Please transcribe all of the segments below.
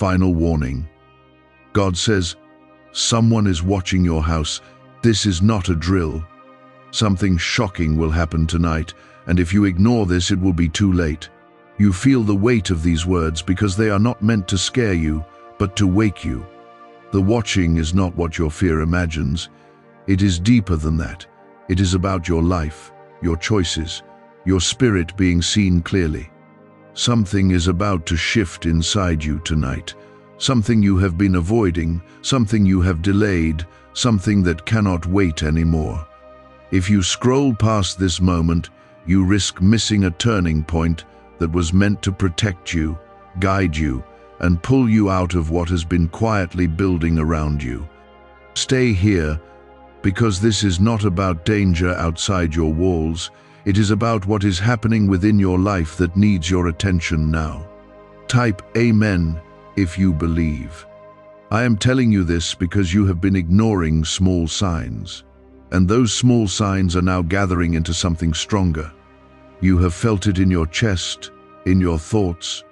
Final warning. God says, someone is watching your house. This is not a drill. Something shocking will happen tonight, and if you ignore this, it will be too late. You feel the weight of these words because they are not meant to scare you, but to wake you. The watching is not what your fear imagines. It is deeper than that. It is about your life, your choices, your spirit being seen clearly. Something is about to shift inside you tonight. Something you have been avoiding, something you have delayed, something that cannot wait anymore. If you scroll past this moment, you risk missing a turning point that was meant to protect you, guide you, and pull you out of what has been quietly building around you. Stay here, because this is not about danger outside your walls. It is about what is happening within your life that needs your attention now. Type Amen if you believe. I am telling you this because you have been ignoring small signs, and those small signs are now gathering into something stronger. You have felt it in your chest, in your thoughts,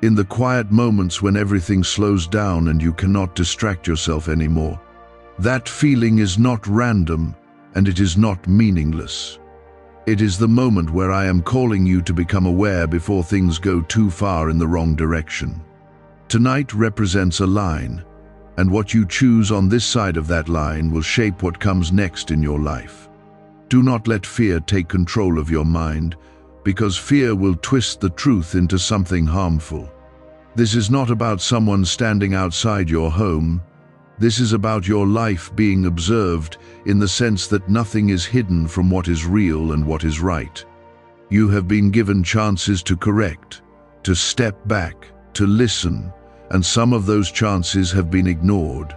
in the quiet moments when everything slows down and you cannot distract yourself anymore. That feeling is not random, and it is not meaningless. It is the moment where I am calling you to become aware before things go too far in the wrong direction. Tonight represents a line, and what you choose on this side of that line will shape what comes next in your life. Do not let fear take control of your mind, because fear will twist the truth into something harmful. This is not about someone standing outside your home. This is about your life being observed in the sense that nothing is hidden from what is real and what is right. You have been given chances to correct, to step back, to listen, and some of those chances have been ignored.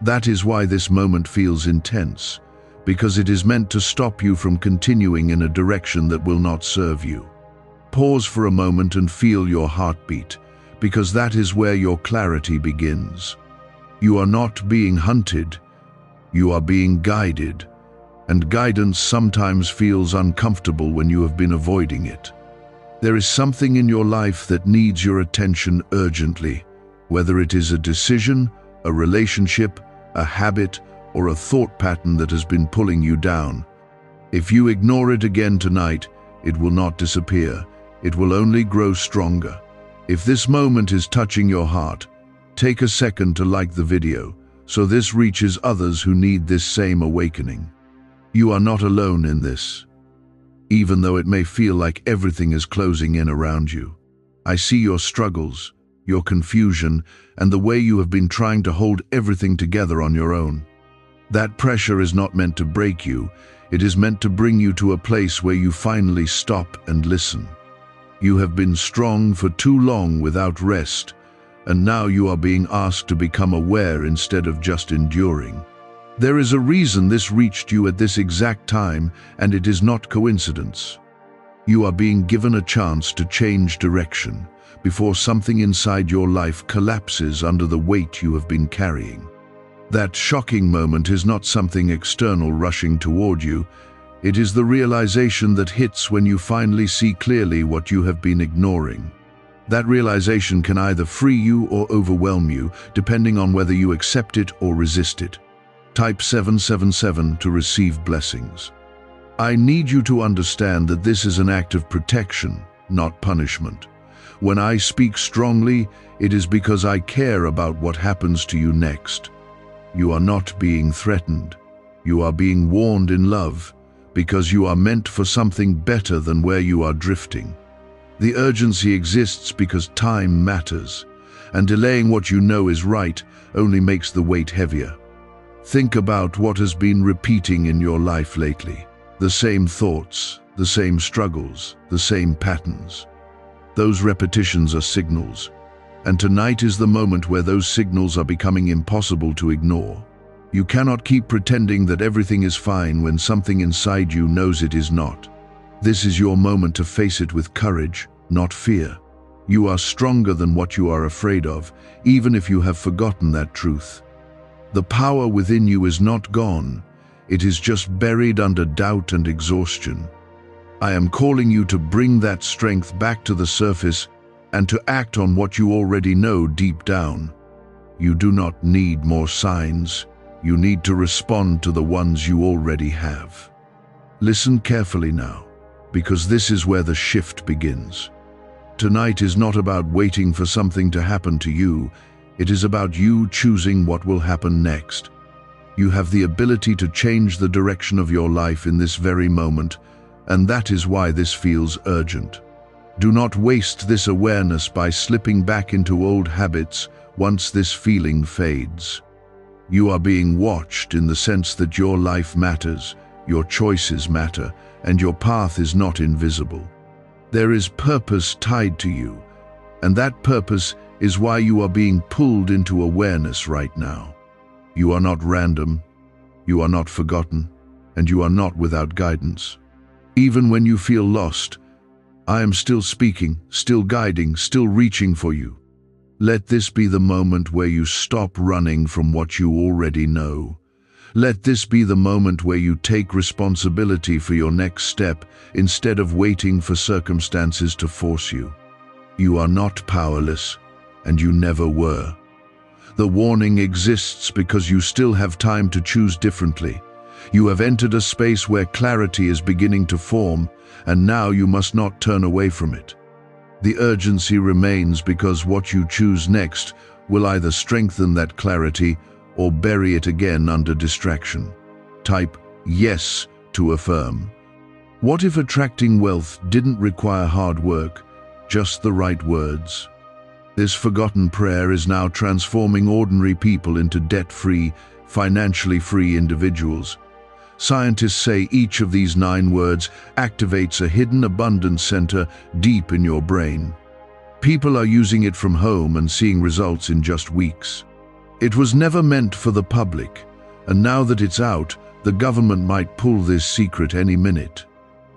That is why this moment feels intense, because it is meant to stop you from continuing in a direction that will not serve you. Pause for a moment and feel your heartbeat, because that is where your clarity begins. You are not being hunted, you are being guided, and guidance sometimes feels uncomfortable when you have been avoiding it. There is something in your life that needs your attention urgently, whether it is a decision, a relationship, a habit, or a thought pattern that has been pulling you down. If you ignore it again tonight, it will not disappear. It will only grow stronger. If this moment is touching your heart, take a second to like the video, so this reaches others who need this same awakening. You are not alone in this, even though it may feel like everything is closing in around you. I see your struggles, your confusion, and the way you have been trying to hold everything together on your own. That pressure is not meant to break you. It is meant to bring you to a place where you finally stop and listen. You have been strong for too long without rest, and now you are being asked to become aware instead of just enduring. There is a reason this reached you at this exact time, and it is not coincidence. You are being given a chance to change direction before something inside your life collapses under the weight you have been carrying. That shocking moment is not something external rushing toward you. It is the realization that hits when you finally see clearly what you have been ignoring. That realization can either free you or overwhelm you, depending on whether you accept it or resist it. Type 777 to receive blessings. I need you to understand that this is an act of protection, not punishment. When I speak strongly, it is because I care about what happens to you next. You are not being threatened. You are being warned in love, because you are meant for something better than where you are drifting. The urgency exists because time matters, and delaying what you know is right only makes the weight heavier. Think about what has been repeating in your life lately. The same thoughts, the same struggles, the same patterns. Those repetitions are signals, and tonight is the moment where those signals are becoming impossible to ignore. You cannot keep pretending that everything is fine when something inside you knows it is not. This is your moment to face it with courage, not fear. You are stronger than what you are afraid of, even if you have forgotten that truth. The power within you is not gone. It is just buried under doubt and exhaustion. I am calling you to bring that strength back to the surface and to act on what you already know deep down. You do not need more signs. You need to respond to the ones you already have. Listen carefully now, because this is where the shift begins. Tonight is not about waiting for something to happen to you. It is about you choosing what will happen next. You have the ability to change the direction of your life in this very moment, and that is why this feels urgent. Do not waste this awareness by slipping back into old habits once this feeling fades. You are being watched in the sense that your life matters, your choices matter, and your path is not invisible. There is purpose tied to you, and that purpose is why you are being pulled into awareness right now. You are not random, you are not forgotten, and you are not without guidance. Even when you feel lost, I am still speaking, still guiding, still reaching for you. Let this be the moment where you stop running from what you already know. Let this be the moment where you take responsibility for your next step instead of waiting for circumstances to force you. You are not powerless, and you never were. The warning exists because you still have time to choose differently. You have entered a space where clarity is beginning to form, and now you must not turn away from it. The urgency remains because what you choose next will either strengthen that clarity or bury it again under distraction. Type yes to affirm. What if attracting wealth didn't require hard work, just the right words? This forgotten prayer is now transforming ordinary people into debt-free, financially free individuals. Scientists say each of these 9 words activates a hidden abundance center deep in your brain. People are using it from home and seeing results in just weeks. It was never meant for the public, and now that it's out, the government might pull this secret any minute.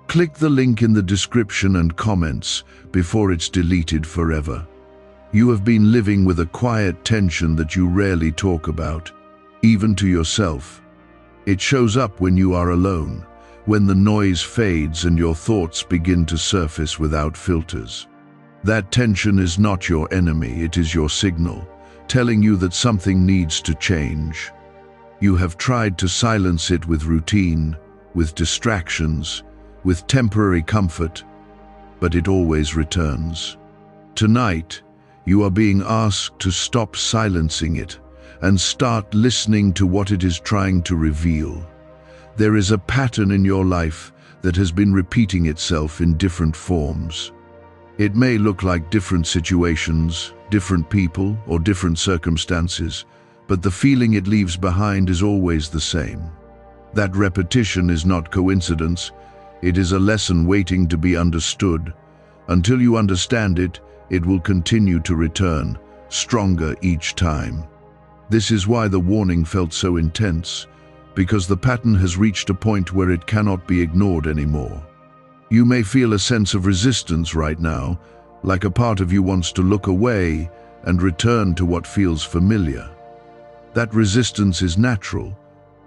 Click the link in the description and comments before it's deleted forever. You have been living with a quiet tension that you rarely talk about, even to yourself. It shows up when you are alone, when the noise fades and your thoughts begin to surface without filters. That tension is not your enemy, it is your signal, telling you that something needs to change. You have tried to silence it with routine, with distractions, with temporary comfort, but it always returns. Tonight, you are being asked to stop silencing it and start listening to what it is trying to reveal. There is a pattern in your life that has been repeating itself in different forms. It may look like different situations, different people, or different circumstances, but the feeling it leaves behind is always the same. That repetition is not coincidence, it is a lesson waiting to be understood. Until you understand it, it will continue to return, stronger each time. This is why the warning felt so intense, because the pattern has reached a point where it cannot be ignored anymore. You may feel a sense of resistance right now, like a part of you wants to look away and return to what feels familiar. That resistance is natural,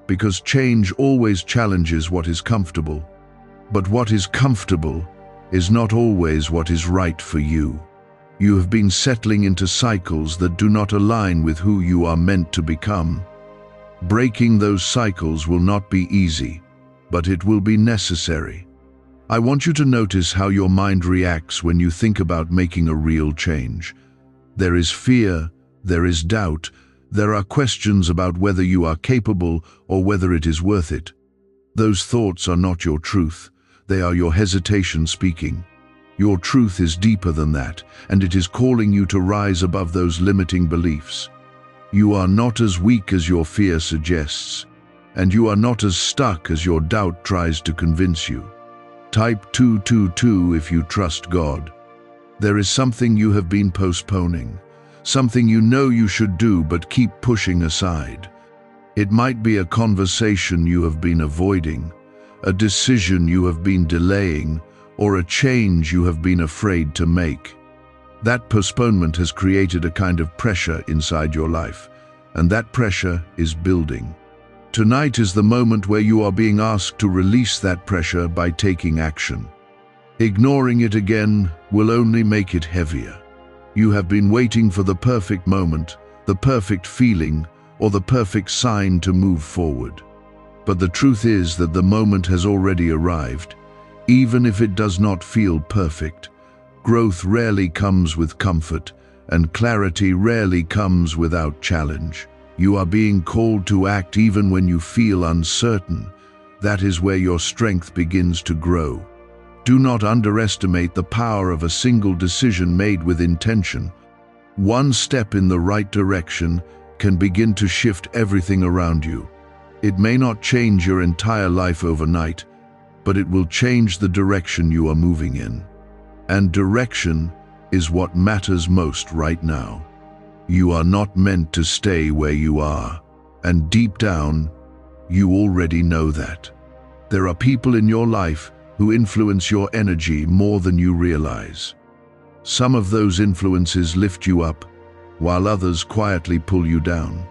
because change always challenges what is comfortable. But what is comfortable is not always what is right for you. You have been settling into cycles that do not align with who you are meant to become. Breaking those cycles will not be easy, but it will be necessary. I want you to notice how your mind reacts when you think about making a real change. There is fear, there is doubt, there are questions about whether you are capable or whether it is worth it. Those thoughts are not your truth, they are your hesitation speaking. Your truth is deeper than that, and it is calling you to rise above those limiting beliefs. You are not as weak as your fear suggests, and you are not as stuck as your doubt tries to convince you. Type 222 if you trust God. There is something you have been postponing, something you know you should do but keep pushing aside. It might be a conversation you have been avoiding, a decision you have been delaying, or a change you have been afraid to make. That postponement has created a kind of pressure inside your life, and that pressure is building. Tonight is the moment where you are being asked to release that pressure by taking action. Ignoring it again will only make it heavier. You have been waiting for the perfect moment, the perfect feeling, or the perfect sign to move forward. But the truth is that the moment has already arrived, even if it does not feel perfect. Growth rarely comes with comfort, and clarity rarely comes without challenge. You are being called to act even when you feel uncertain. That is where your strength begins to grow. Do not underestimate the power of a single decision made with intention. One step in the right direction can begin to shift everything around you. It may not change your entire life overnight, but it will change the direction you are moving in. And direction is what matters most right now. You are not meant to stay where you are, and deep down, you already know that. There are people in your life who influence your energy more than you realize. Some of those influences lift you up, while others quietly pull you down.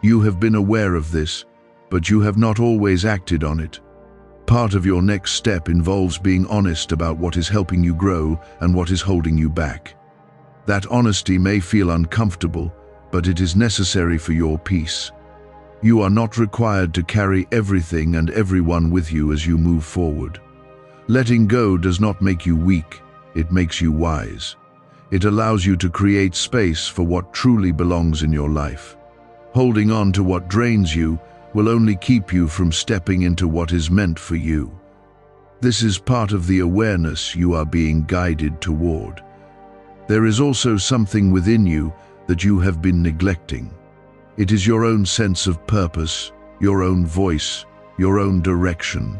You have been aware of this, but you have not always acted on it. Part of your next step involves being honest about what is helping you grow and what is holding you back. That honesty may feel uncomfortable, but it is necessary for your peace. You are not required to carry everything and everyone with you as you move forward. Letting go does not make you weak, it makes you wise. It allows you to create space for what truly belongs in your life. Holding on to what drains you will only keep you from stepping into what is meant for you. This is part of the awareness you are being guided toward. There is also something within you that you have been neglecting. It is your own sense of purpose, your own voice, your own direction.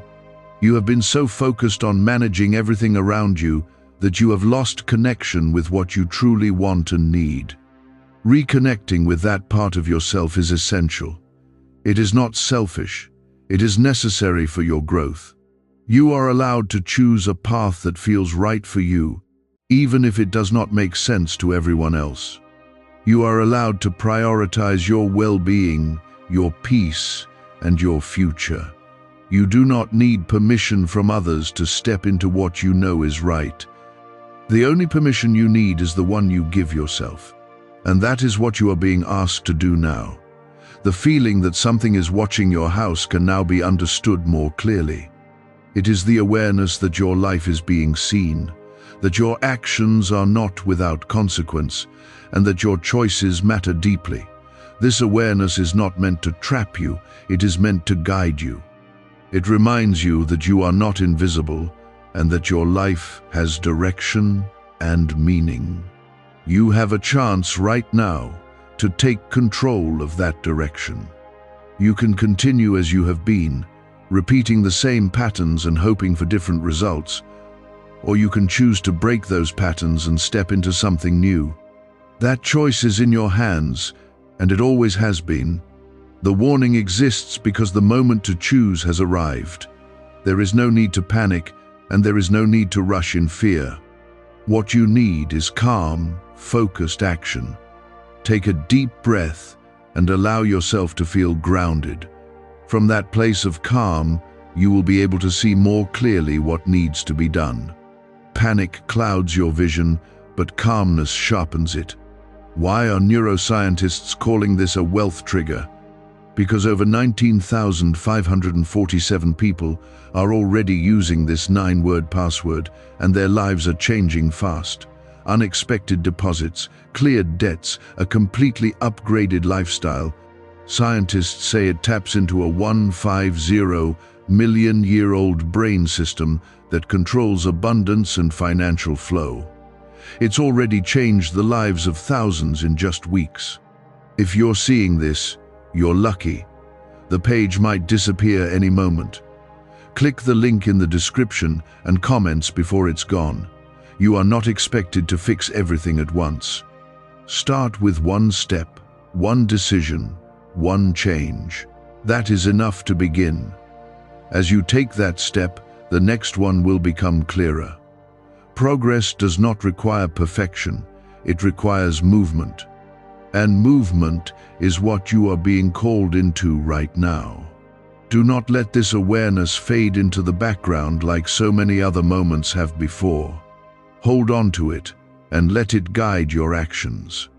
You have been so focused on managing everything around you that you have lost connection with what you truly want and need. Reconnecting with that part of yourself is essential. It is not selfish. It is necessary for your growth. You are allowed to choose a path that feels right for you, even if it does not make sense to everyone else. You are allowed to prioritize your well-being, your peace, and your future. You do not need permission from others to step into what you know is right. The only permission you need is the one you give yourself. And that is what you are being asked to do now. The feeling that something is watching your house can now be understood more clearly. It is the awareness that your life is being seen, that your actions are not without consequence, and that your choices matter deeply. This awareness is not meant to trap you, it is meant to guide you. It reminds you that you are not invisible, and that your life has direction and meaning. You have a chance right now to take control of that direction. You can continue as you have been, repeating the same patterns and hoping for different results, or you can choose to break those patterns and step into something new. That choice is in your hands, and it always has been. The warning exists because the moment to choose has arrived. There is no need to panic, and there is no need to rush in fear. What you need is calm, focused action. Take a deep breath and allow yourself to feel grounded. From that place of calm, you will be able to see more clearly what needs to be done. Panic clouds your vision, but calmness sharpens it. Why are neuroscientists calling this a wealth trigger? Because over 19,547 people are already using this 9-word password, and their lives are changing fast. Unexpected deposits, cleared debts, a completely upgraded lifestyle. Scientists say it taps into a 150 million-year-old brain system that controls abundance and financial flow. It's already changed the lives of thousands in just weeks. If you're seeing this, you're lucky. The page might disappear any moment. Click the link in the description and comments before it's gone. You are not expected to fix everything at once. Start with one step, one decision, one change. That is enough to begin. As you take that step, the next one will become clearer. Progress does not require perfection, it requires movement. And movement is what you are being called into right now. Do not let this awareness fade into the background like so many other moments have before. Hold on to it, and let it guide your actions.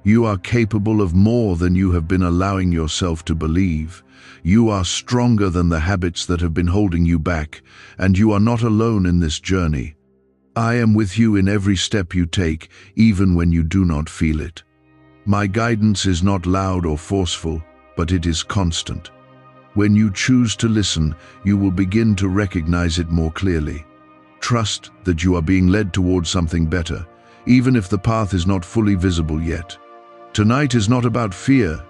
You are capable of more than you have been allowing yourself to believe. You are stronger than the habits that have been holding you back, and you are not alone in this journey. I am with you in every step you take, even when you do not feel it. My guidance is not loud or forceful, but it is constant. When you choose to listen, you will begin to recognize it more clearly. Trust that you are being led towards something better, even if the path is not fully visible yet. Tonight is not about fear,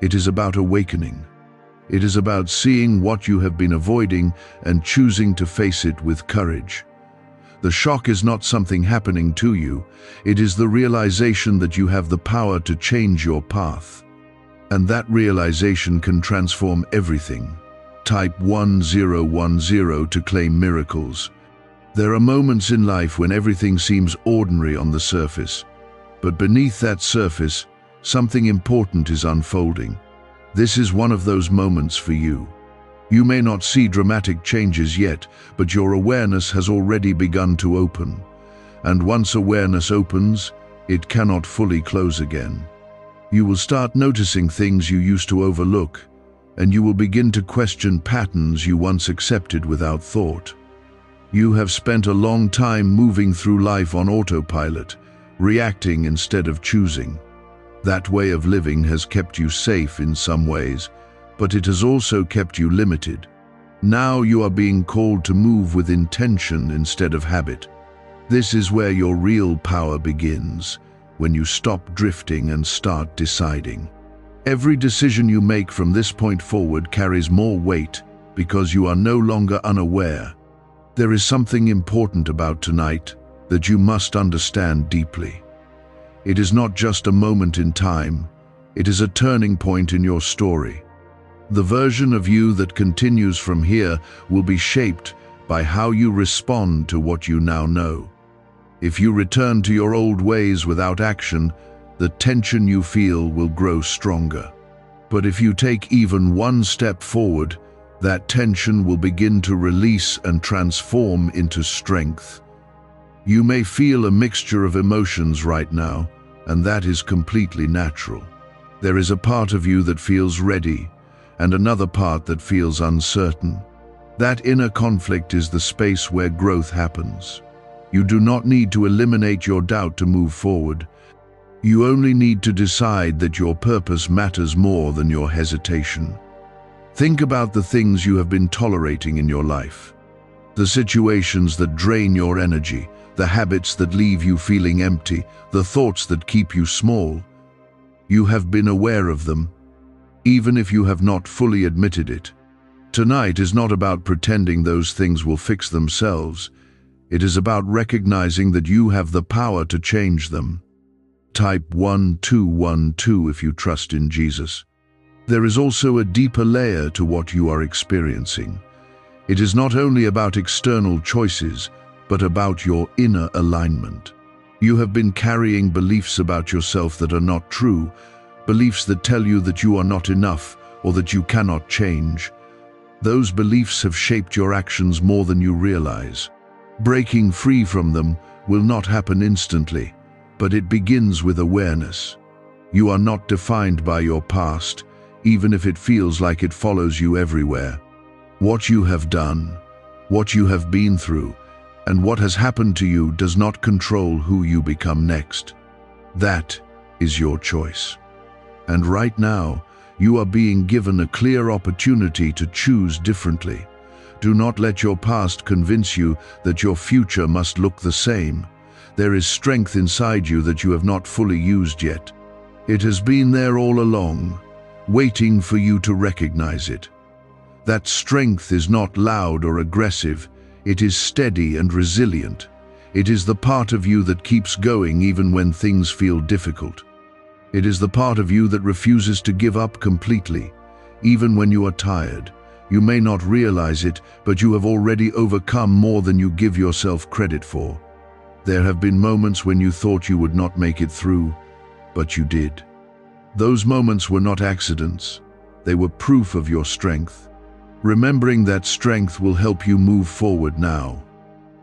it is about awakening. It is about seeing what you have been avoiding and choosing to face it with courage. The shock is not something happening to you, it is the realization that you have the power to change your path. And that realization can transform everything. Type 1010 to claim miracles. There are moments in life when everything seems ordinary on the surface, but beneath that surface, something important is unfolding. This is one of those moments for you. You may not see dramatic changes yet, but your awareness has already begun to open. And once awareness opens, it cannot fully close again. You will start noticing things you used to overlook, and you will begin to question patterns you once accepted without thought. You have spent a long time moving through life on autopilot, reacting instead of choosing. That way of living has kept you safe in some ways, but it has also kept you limited. Now you are being called to move with intention instead of habit. This is where your real power begins, when you stop drifting and start deciding. Every decision you make from this point forward carries more weight because you are no longer unaware. There is something important about tonight that you must understand deeply. It is not just a moment in time, it is a turning point in your story. The version of you that continues from here will be shaped by how you respond to what you now know. If you return to your old ways without action, the tension you feel will grow stronger. But if you take even one step forward, that tension will begin to release and transform into strength. You may feel a mixture of emotions right now, and that is completely natural. There is a part of you that feels ready, and another part that feels uncertain. That inner conflict is the space where growth happens. You do not need to eliminate your doubt to move forward. You only need to decide that your purpose matters more than your hesitation. Think about the things you have been tolerating in your life. The situations that drain your energy, the habits that leave you feeling empty, the thoughts that keep you small. You have been aware of them, even if you have not fully admitted it. Tonight is not about pretending those things will fix themselves. It is about recognizing that you have the power to change them. Type 1212 if you trust in Jesus. There is also a deeper layer to what you are experiencing. It is not only about external choices, but about your inner alignment. You have been carrying beliefs about yourself that are not true, beliefs that tell you that you are not enough or that you cannot change. Those beliefs have shaped your actions more than you realize. Breaking free from them will not happen instantly, but it begins with awareness. You are not defined by your past, even if it feels like it follows you everywhere. What you have done, what you have been through, and what has happened to you does not control who you become next. That is your choice. And right now, you are being given a clear opportunity to choose differently. Do not let your past convince you that your future must look the same. There is strength inside you that you have not fully used yet. It has been there all along, waiting for you to recognize it. That strength is not loud or aggressive. It is steady and resilient. It is the part of you that keeps going even when things feel difficult. It is the part of you that refuses to give up completely, even when you are tired. You may not realize it, but you have already overcome more than you give yourself credit for. There have been moments when you thought you would not make it through, but you did. Those moments were not accidents. They were proof of your strength. Remembering that strength will help you move forward now.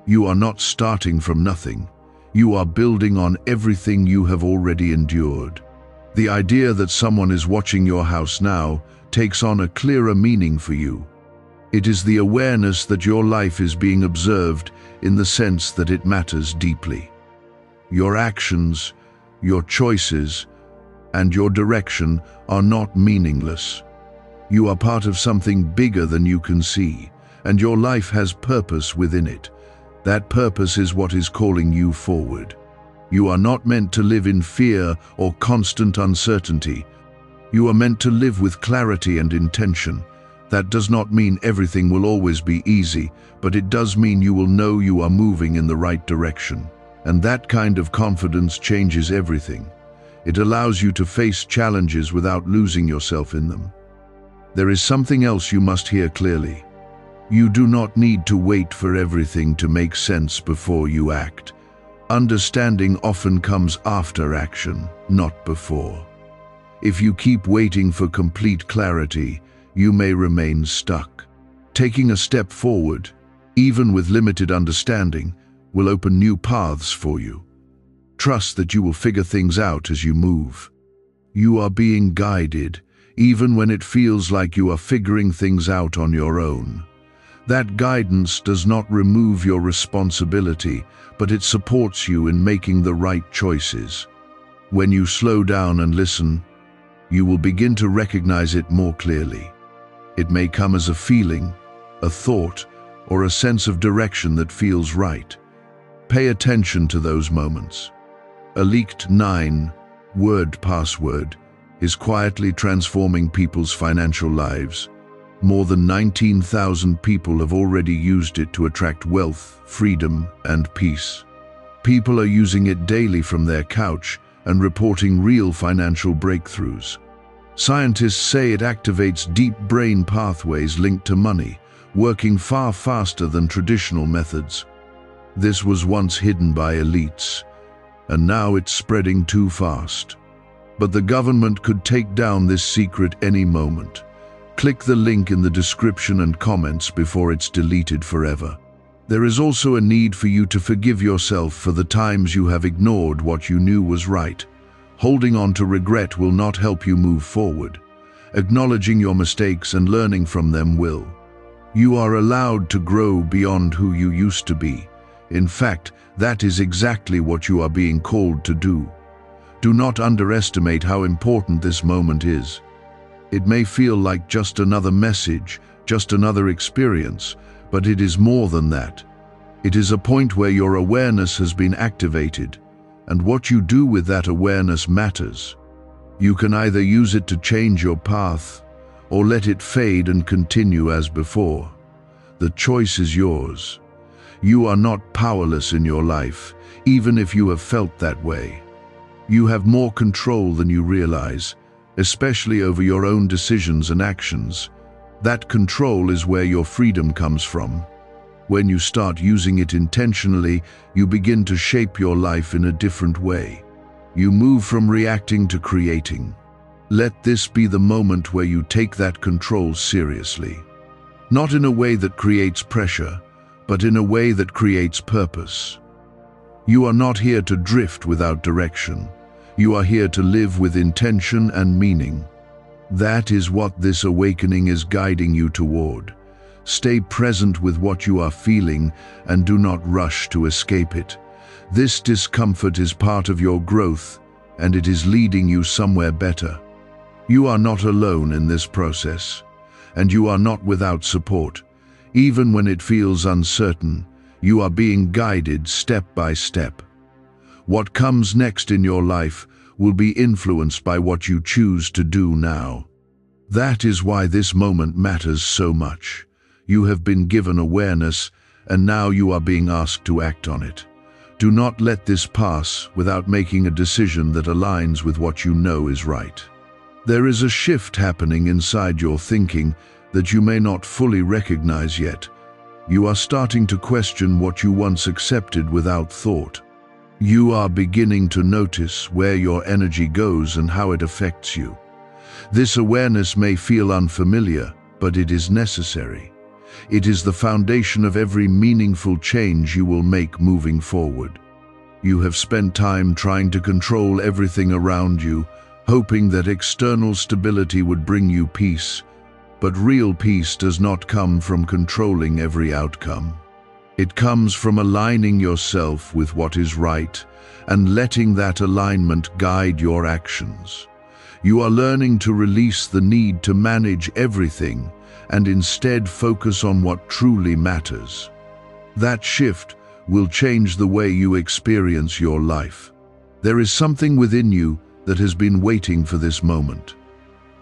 You are not starting from nothing. You are building on everything you have already endured. The idea that someone is watching your house now takes on a clearer meaning for you. It is the awareness that your life is being observed in the sense that it matters deeply. Your actions, your choices, and your direction are not meaningless. You are part of something bigger than you can see, and your life has purpose within it. That purpose is what is calling you forward. You are not meant to live in fear or constant uncertainty. You are meant to live with clarity and intention. That does not mean everything will always be easy, but it does mean you will know you are moving in the right direction. And that kind of confidence changes everything. It allows you to face challenges without losing yourself in them. There is something else you must hear clearly. You do not need to wait for everything to make sense before you act. Understanding often comes after action, not before. If you keep waiting for complete clarity, you may remain stuck. Taking a step forward, even with limited understanding, will open new paths for you. Trust that you will figure things out as you move. You are being guided, even when it feels like you are figuring things out on your own. That guidance does not remove your responsibility, but it supports you in making the right choices. When you slow down and listen, you will begin to recognize it more clearly. It may come as a feeling, a thought, or a sense of direction that feels right. Pay attention to those moments. A leaked 9-word password is quietly transforming people's financial lives. More than 19,000 people have already used it to attract wealth, freedom, and peace. People are using it daily from their couch and reporting real financial breakthroughs. Scientists say it activates deep brain pathways linked to money, working far faster than traditional methods. This was once hidden by elites, and now it's spreading too fast. But the government could take down this secret any moment. Click the link in the description and comments before it's deleted forever. There is also a need for you to forgive yourself for the times you have ignored what you knew was right. Holding on to regret will not help you move forward. Acknowledging your mistakes and learning from them will. You are allowed to grow beyond who you used to be. In fact, that is exactly what you are being called to do. Do not underestimate how important this moment is. It may feel like just another message, just another experience, but it is more than that. It is a point where your awareness has been activated, and what you do with that awareness matters. You can either use it to change your path, or let it fade and continue as before. The choice is yours. You are not powerless in your life, even if you have felt that way. You have more control than you realize, especially over your own decisions and actions. That control is where your freedom comes from. When you start using it intentionally, you begin to shape your life in a different way. You move from reacting to creating. Let this be the moment where you take that control seriously. Not in a way that creates pressure, but in a way that creates purpose. You are not here to drift without direction. You are here to live with intention and meaning. That is what this awakening is guiding you toward. Stay present with what you are feeling and do not rush to escape it. This discomfort is part of your growth, and it is leading you somewhere better. You are not alone in this process, and you are not without support. Even when it feels uncertain, you are being guided step by step. What comes next in your life will be influenced by what you choose to do now. That is why this moment matters so much. You have been given awareness, and now you are being asked to act on it. Do not let this pass without making a decision that aligns with what you know is right. There is a shift happening inside your thinking that you may not fully recognize yet. You are starting to question what you once accepted without thought. You are beginning to notice where your energy goes and how it affects you. This awareness may feel unfamiliar, but it is necessary. It is the foundation of every meaningful change you will make moving forward. You have spent time trying to control everything around you, hoping that external stability would bring you peace. But real peace does not come from controlling every outcome. It comes from aligning yourself with what is right and letting that alignment guide your actions. You are learning to release the need to manage everything and instead focus on what truly matters. That shift will change the way you experience your life. There is something within you that has been waiting for this moment.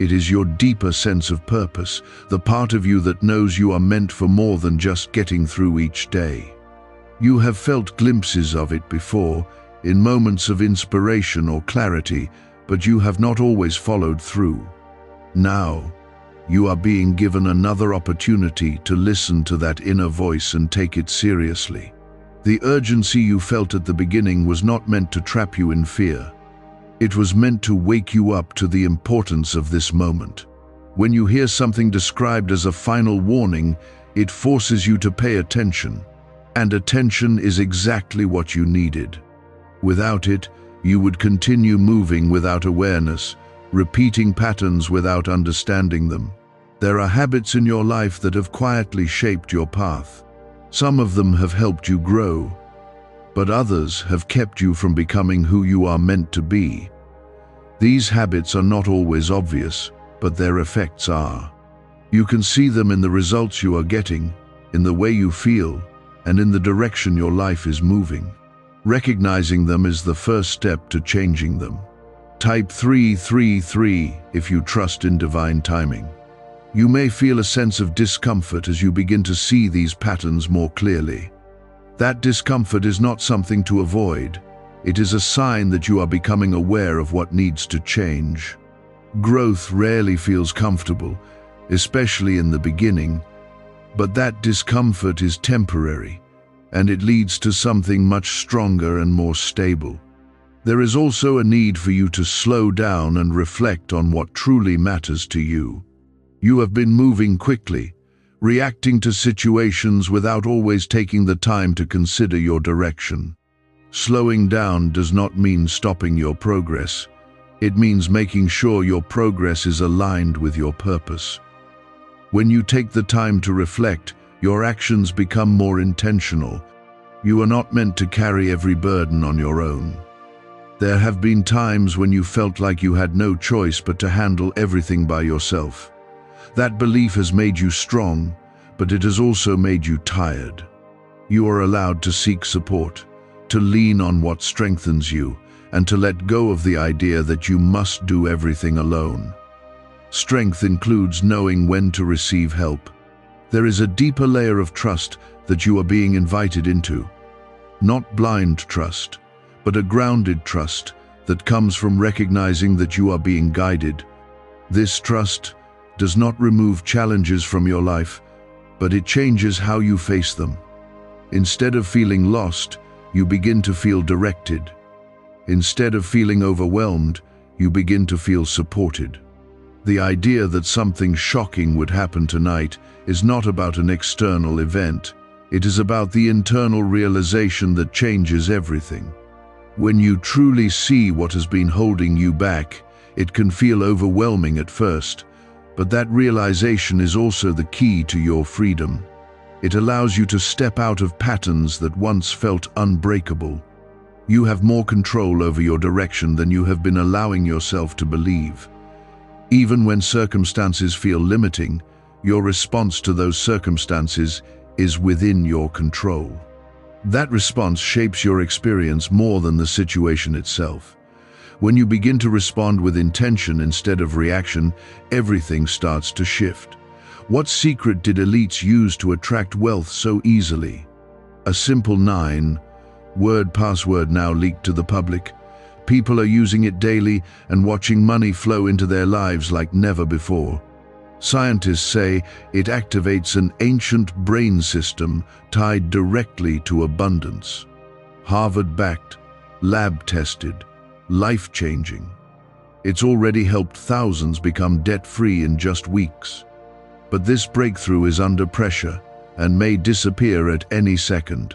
It is your deeper sense of purpose, the part of you that knows you are meant for more than just getting through each day. You have felt glimpses of it before, in moments of inspiration or clarity, but you have not always followed through. Now, you are being given another opportunity to listen to that inner voice and take it seriously. The urgency you felt at the beginning was not meant to trap you in fear. It was meant to wake you up to the importance of this moment. When you hear something described as a final warning, it forces you to pay attention. And attention is exactly what you needed. Without it, you would continue moving without awareness, repeating patterns without understanding them. There are habits in your life that have quietly shaped your path. Some of them have helped you grow, but others have kept you from becoming who you are meant to be. These habits are not always obvious, but their effects are. You can see them in the results you are getting, in the way you feel, and in the direction your life is moving. Recognizing them is the first step to changing them. Type 333 if you trust in divine timing. You may feel a sense of discomfort as you begin to see these patterns more clearly. That discomfort is not something to avoid. It is a sign that you are becoming aware of what needs to change. Growth rarely feels comfortable, especially in the beginning, but that discomfort is temporary, and it leads to something much stronger and more stable. There is also a need for you to slow down and reflect on what truly matters to you. You have been moving quickly, reacting to situations without always taking the time to consider your direction. Slowing down does not mean stopping your progress. It means making sure your progress is aligned with your purpose. When you take the time to reflect, your actions become more intentional. You are not meant to carry every burden on your own. There have been times when you felt like you had no choice but to handle everything by yourself. That belief has made you strong, but it has also made you tired. You are allowed to seek support, to lean on what strengthens you, and to let go of the idea that you must do everything alone. Strength includes knowing when to receive help. There is a deeper layer of trust that you are being invited into. Not blind trust, but a grounded trust that comes from recognizing that you are being guided. This trust does not remove challenges from your life, but it changes how you face them. Instead of feeling lost, you begin to feel directed. Instead of feeling overwhelmed, you begin to feel supported. The idea that something shocking would happen tonight is not about an external event. It is about the internal realization that changes everything. When you truly see what has been holding you back, it can feel overwhelming at first, but that realization is also the key to your freedom. It allows you to step out of patterns that once felt unbreakable. You have more control over your direction than you have been allowing yourself to believe. Even when circumstances feel limiting, your response to those circumstances is within your control. That response shapes your experience more than the situation itself. When you begin to respond with intention instead of reaction, everything starts to shift. What secret did elites use to attract wealth so easily? A simple 9-word password now leaked to the public. People are using it daily and watching money flow into their lives like never before. Scientists say it activates an ancient brain system tied directly to abundance. Harvard-backed, lab-tested, life-changing. It's already helped thousands become debt-free in just weeks. But this breakthrough is under pressure and may disappear at any second.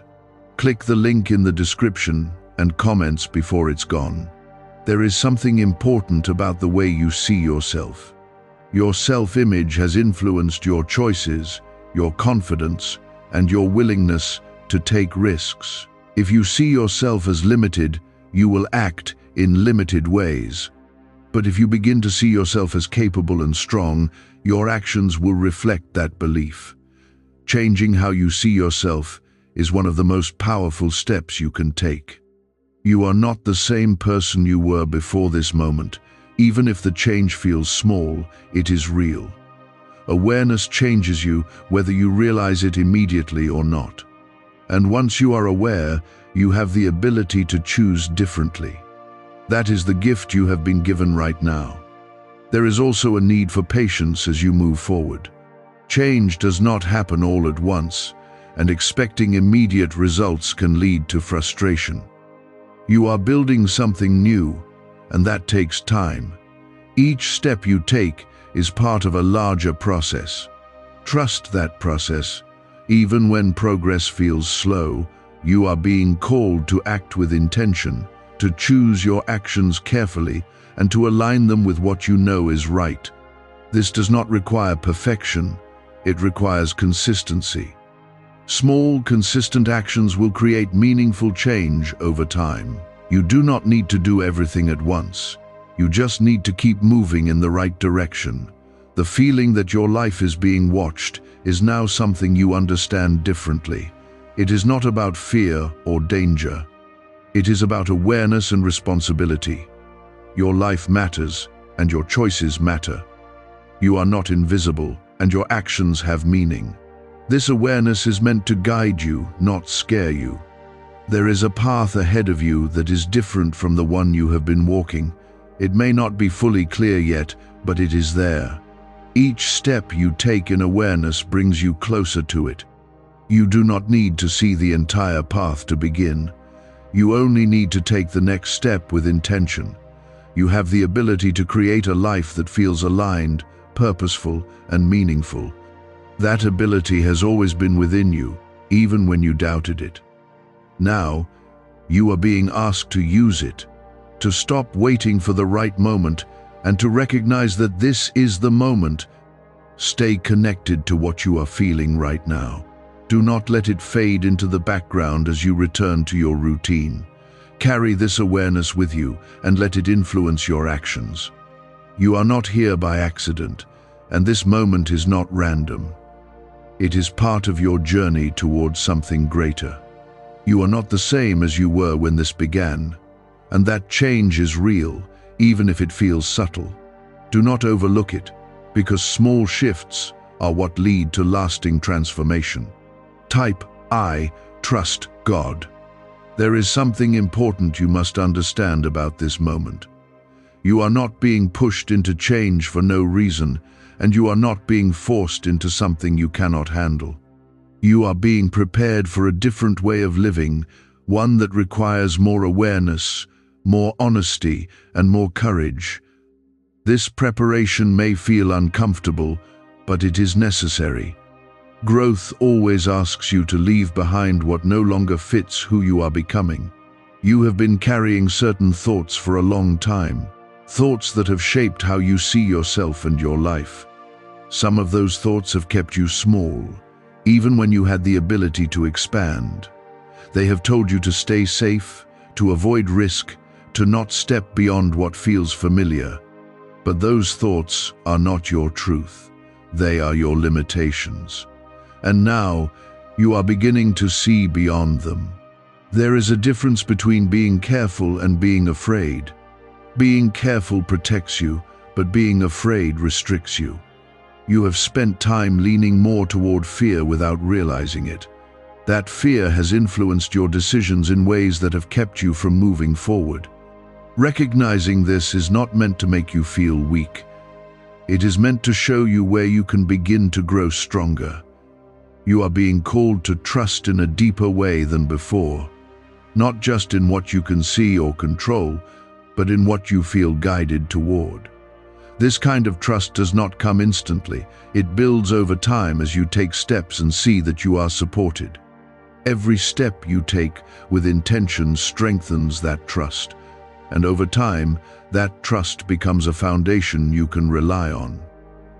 Click the link in the description and comments before it's gone. There is something important about the way you see yourself. Your self-image has influenced your choices, your confidence, and your willingness to take risks. If you see yourself as limited, you will act in limited ways. But if you begin to see yourself as capable and strong, your actions will reflect that belief. Changing how you see yourself is one of the most powerful steps you can take. You are not the same person you were before this moment. Even if the change feels small, it is real. Awareness changes you whether you realize it immediately or not. And once you are aware, you have the ability to choose differently. That is the gift you have been given right now. There is also a need for patience as you move forward. Change does not happen all at once, and expecting immediate results can lead to frustration. You are building something new, and that takes time. Each step you take is part of a larger process. Trust that process. Even when progress feels slow, you are being called to act with intention, to choose your actions carefully, and to align them with what you know is right. This does not require perfection, it requires consistency. Small, consistent actions will create meaningful change over time. You do not need to do everything at once. You just need to keep moving in the right direction. The feeling that your life is being watched is now something you understand differently. It is not about fear or danger. It is about awareness and responsibility. Your life matters, and your choices matter. You are not invisible, and your actions have meaning. This awareness is meant to guide you, not scare you. There is a path ahead of you that is different from the one you have been walking. It may not be fully clear yet, but it is there. Each step you take in awareness brings you closer to it. You do not need to see the entire path to begin. You only need to take the next step with intention. You have the ability to create a life that feels aligned, purposeful, and meaningful. That ability has always been within you, even when you doubted it. Now, you are being asked to use it, to stop waiting for the right moment, and to recognize that this is the moment. Stay connected to what you are feeling right now. Do not let it fade into the background as you return to your routine. Carry this awareness with you and let it influence your actions. You are not here by accident, and this moment is not random. It is part of your journey towards something greater. You are not the same as you were when this began, and that change is real, even if it feels subtle. Do not overlook it, because small shifts are what lead to lasting transformation. Type, I trust God. There is something important you must understand about this moment. You are not being pushed into change for no reason, and you are not being forced into something you cannot handle. You are being prepared for a different way of living, one that requires more awareness, more honesty, and more courage. This preparation may feel uncomfortable, but it is necessary. Growth always asks you to leave behind what no longer fits who you are becoming. You have been carrying certain thoughts for a long time, thoughts that have shaped how you see yourself and your life. Some of those thoughts have kept you small, even when you had the ability to expand. They have told you to stay safe, to avoid risk, to not step beyond what feels familiar. But those thoughts are not your truth. They are your limitations. And now, you are beginning to see beyond them. There is a difference between being careful and being afraid. Being careful protects you, but being afraid restricts you. You have spent time leaning more toward fear without realizing it. That fear has influenced your decisions in ways that have kept you from moving forward. Recognizing this is not meant to make you feel weak. It is meant to show you where you can begin to grow stronger. You are being called to trust in a deeper way than before, not just in what you can see or control, but in what you feel guided toward. This kind of trust does not come instantly. It builds over time as you take steps and see that you are supported. Every step you take with intention strengthens that trust, and over time, that trust becomes a foundation you can rely on.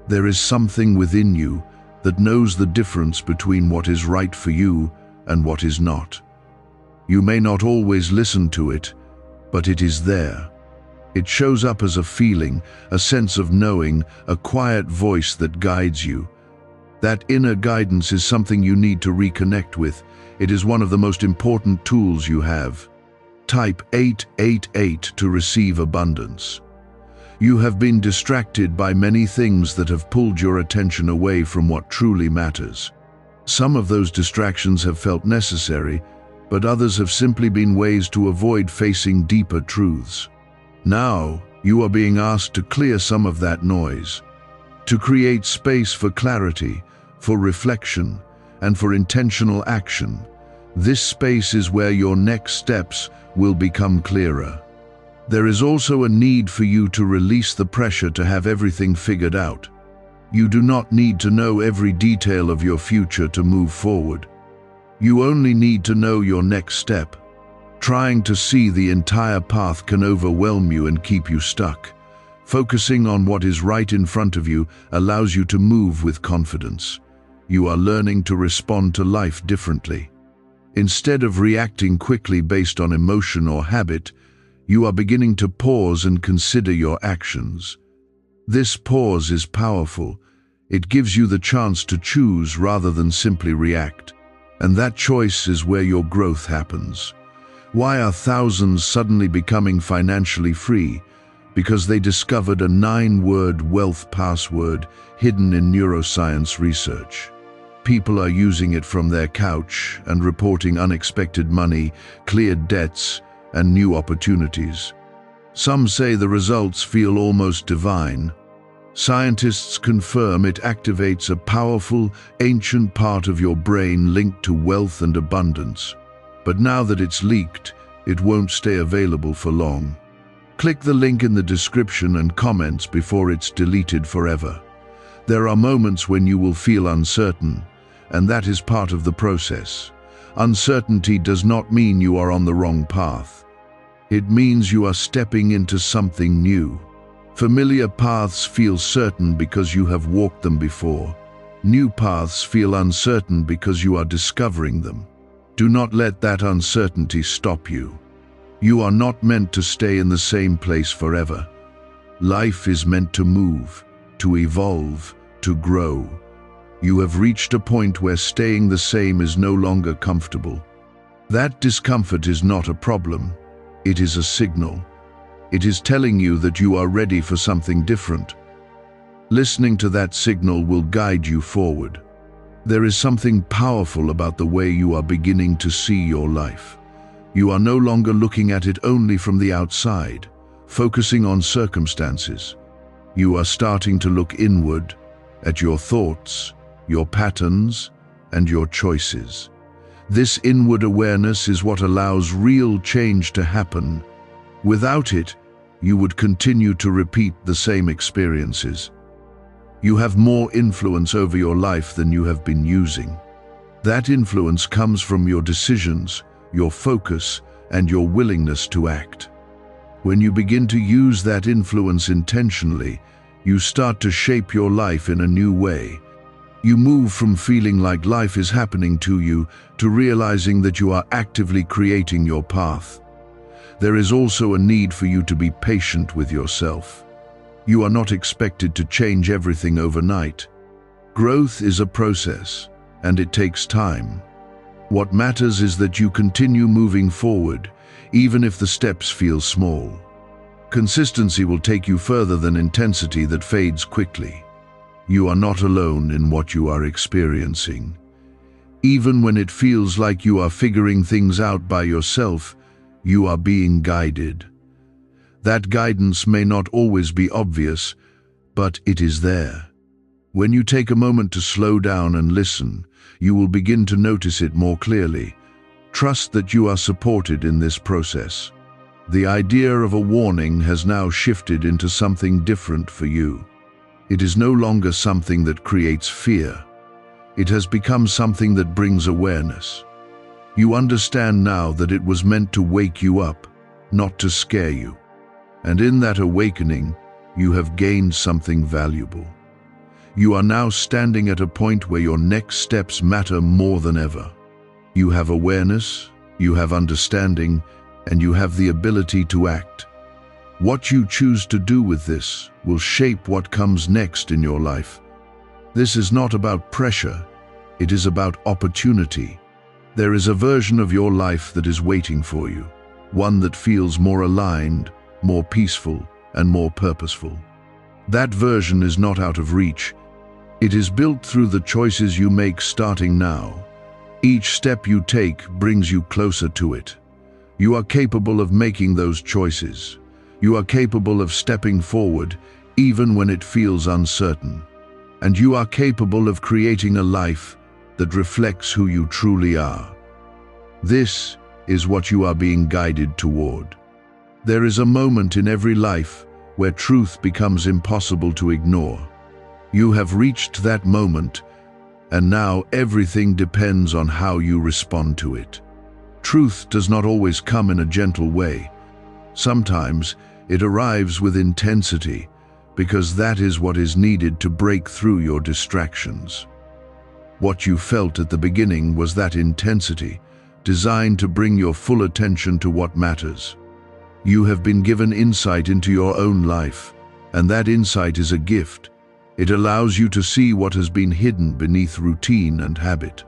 There is something within you that knows the difference between what is right for you and what is not. You may not always listen to it, but it is there. It shows up as a feeling, a sense of knowing, a quiet voice that guides you. That inner guidance is something you need to reconnect with. It is one of the most important tools you have. Type 888 to receive abundance. You have been distracted by many things that have pulled your attention away from what truly matters. Some of those distractions have felt necessary, but others have simply been ways to avoid facing deeper truths. Now, you are being asked to clear some of that noise, to create space for clarity, for reflection, and for intentional action. This space is where your next steps will become clearer. There is also a need for you to release the pressure to have everything figured out. You do not need to know every detail of your future to move forward. You only need to know your next step. Trying to see the entire path can overwhelm you and keep you stuck. Focusing on what is right in front of you allows you to move with confidence. You are learning to respond to life differently. Instead of reacting quickly based on emotion or habit, you are beginning to pause and consider your actions. This pause is powerful. It gives you the chance to choose rather than simply react. And that choice is where your growth happens. Why are thousands suddenly becoming financially free? Because they discovered a 9-word wealth password hidden in neuroscience research. People are using it from their couch and reporting unexpected money, cleared debts, and new opportunities. Some say the results feel almost divine. Scientists confirm it activates a powerful, ancient part of your brain linked to wealth and abundance. But now that it's leaked, it won't stay available for long. Click the link in the description and comments before it's deleted forever. There are moments when you will feel uncertain, and that is part of the process. Uncertainty does not mean you are on the wrong path. It means you are stepping into something new. Familiar paths feel certain because you have walked them before. New paths feel uncertain because you are discovering them. Do not let that uncertainty stop you. You are not meant to stay in the same place forever. Life is meant to move, to evolve, to grow. You have reached a point where staying the same is no longer comfortable. That discomfort is not a problem. It is a signal. It is telling you that you are ready for something different. Listening to that signal will guide you forward. There is something powerful about the way you are beginning to see your life. You are no longer looking at it only from the outside, focusing on circumstances. You are starting to look inward at your thoughts, your patterns, and your choices. This inward awareness is what allows real change to happen. Without it, you would continue to repeat the same experiences. You have more influence over your life than you have been using. That influence comes from your decisions, your focus, and your willingness to act. When you begin to use that influence intentionally, you start to shape your life in a new way. You move from feeling like life is happening to you to realizing that you are actively creating your path. There is also a need for you to be patient with yourself. You are not expected to change everything overnight. Growth is a process, and it takes time. What matters is that you continue moving forward, even if the steps feel small. Consistency will take you further than intensity that fades quickly. You are not alone in what you are experiencing. Even when it feels like you are figuring things out by yourself, you are being guided. That guidance may not always be obvious, but it is there. When you take a moment to slow down and listen, you will begin to notice it more clearly. Trust that you are supported in this process. The idea of a warning has now shifted into something different for you. It is no longer something that creates fear. It has become something that brings awareness. You understand now that it was meant to wake you up, not to scare you. And in that awakening, you have gained something valuable. You are now standing at a point where your next steps matter more than ever. You have awareness, you have understanding, and you have the ability to act. What you choose to do with this will shape what comes next in your life. This is not about pressure, it is about opportunity. There is a version of your life that is waiting for you, one that feels more aligned, more peaceful, and more purposeful. That version is not out of reach. It is built through the choices you make starting now. Each step you take brings you closer to it. You are capable of making those choices. You are capable of stepping forward, even when it feels uncertain. And you are capable of creating a life that reflects who you truly are. This is what you are being guided toward. There is a moment in every life where truth becomes impossible to ignore. You have reached that moment, and now everything depends on how you respond to it. Truth does not always come in a gentle way. Sometimes it arrives with intensity, because that is what is needed to break through your distractions. What you felt at the beginning was that intensity, designed to bring your full attention to what matters. You have been given insight into your own life, and that insight is a gift. It allows you to see what has been hidden beneath routine and habit.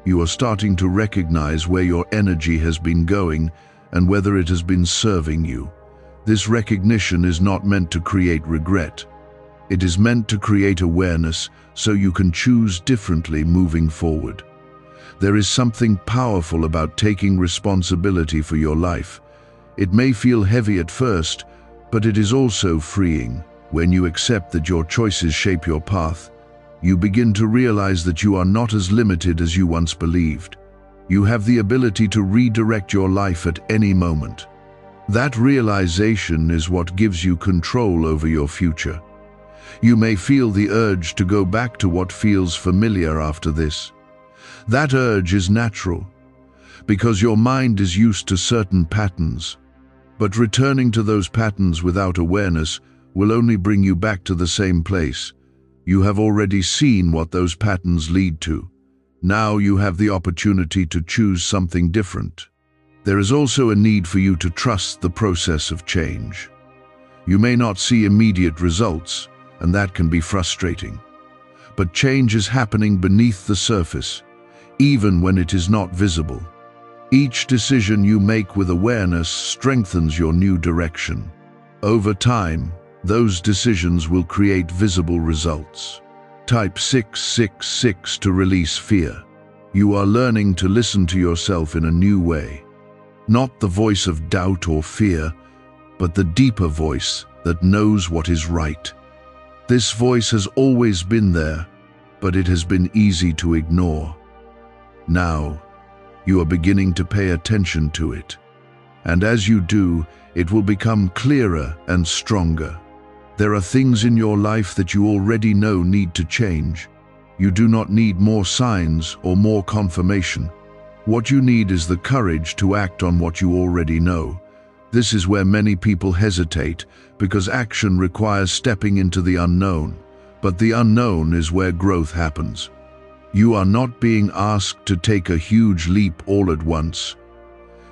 You are starting to recognize where your energy has been going and whether it has been serving you. This recognition is not meant to create regret. It is meant to create awareness so you can choose differently moving forward. There is something powerful about taking responsibility for your life. It may feel heavy at first, but it is also freeing. When you accept that your choices shape your path, you begin to realize that you are not as limited as you once believed. You have the ability to redirect your life at any moment. That realization is what gives you control over your future. You may feel the urge to go back to what feels familiar after this. That urge is natural, because your mind is used to certain patterns. But returning to those patterns without awareness will only bring you back to the same place. You have already seen what those patterns lead to. Now you have the opportunity to choose something different. There is also a need for you to trust the process of change. You may not see immediate results, and that can be frustrating. But change is happening beneath the surface, even when it is not visible. Each decision you make with awareness strengthens your new direction. Over time, those decisions will create visible results. Type 666 to release fear. You are learning to listen to yourself in a new way. Not the voice of doubt or fear, but the deeper voice that knows what is right. This voice has always been there, but it has been easy to ignore. Now, you are beginning to pay attention to it. And as you do, it will become clearer and stronger. There are things in your life that you already know need to change. You do not need more signs or more confirmation. What you need is the courage to act on what you already know. This is where many people hesitate, because action requires stepping into the unknown. But the unknown is where growth happens. You are not being asked to take a huge leap all at once.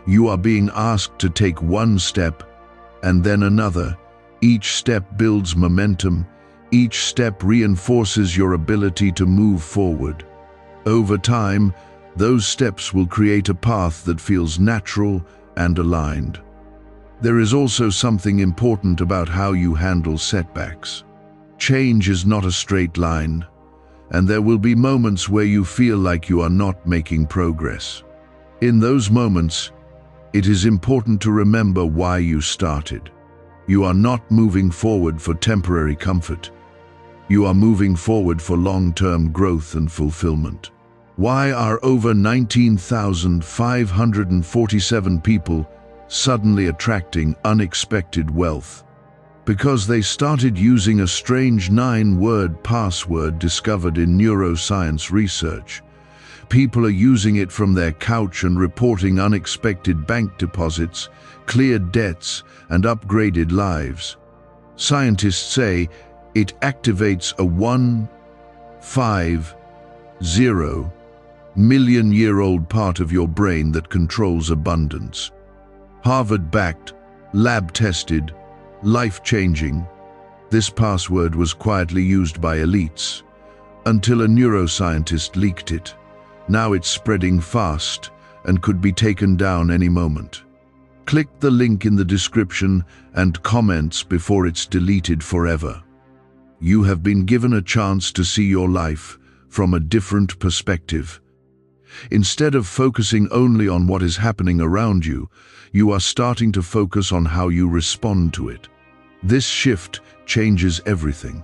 You are being asked to take one step and then another. Each step builds momentum. Each step reinforces your ability to move forward. Over time, those steps will create a path that feels natural and aligned. There is also something important about how you handle setbacks. Change is not a straight line, and there will be moments where you feel like you are not making progress. In those moments, it is important to remember why you started. You are not moving forward for temporary comfort. You are moving forward for long-term growth and fulfillment. Why are over 19,547 people suddenly attracting unexpected wealth? Because they started using a strange 9-word password discovered in neuroscience research. People are using it from their couch and reporting unexpected bank deposits, cleared debts, and upgraded lives. Scientists say it activates a 150-million-year-old part of your brain that controls abundance. Harvard-backed, lab-tested, life-changing, this password was quietly used by elites until a neuroscientist leaked it. Now it's spreading fast and could be taken down any moment. Click the link in the description and comments before it's deleted forever. You have been given a chance to see your life from a different perspective. Instead of focusing only on what is happening around you, you are starting to focus on how you respond to it. This shift changes everything.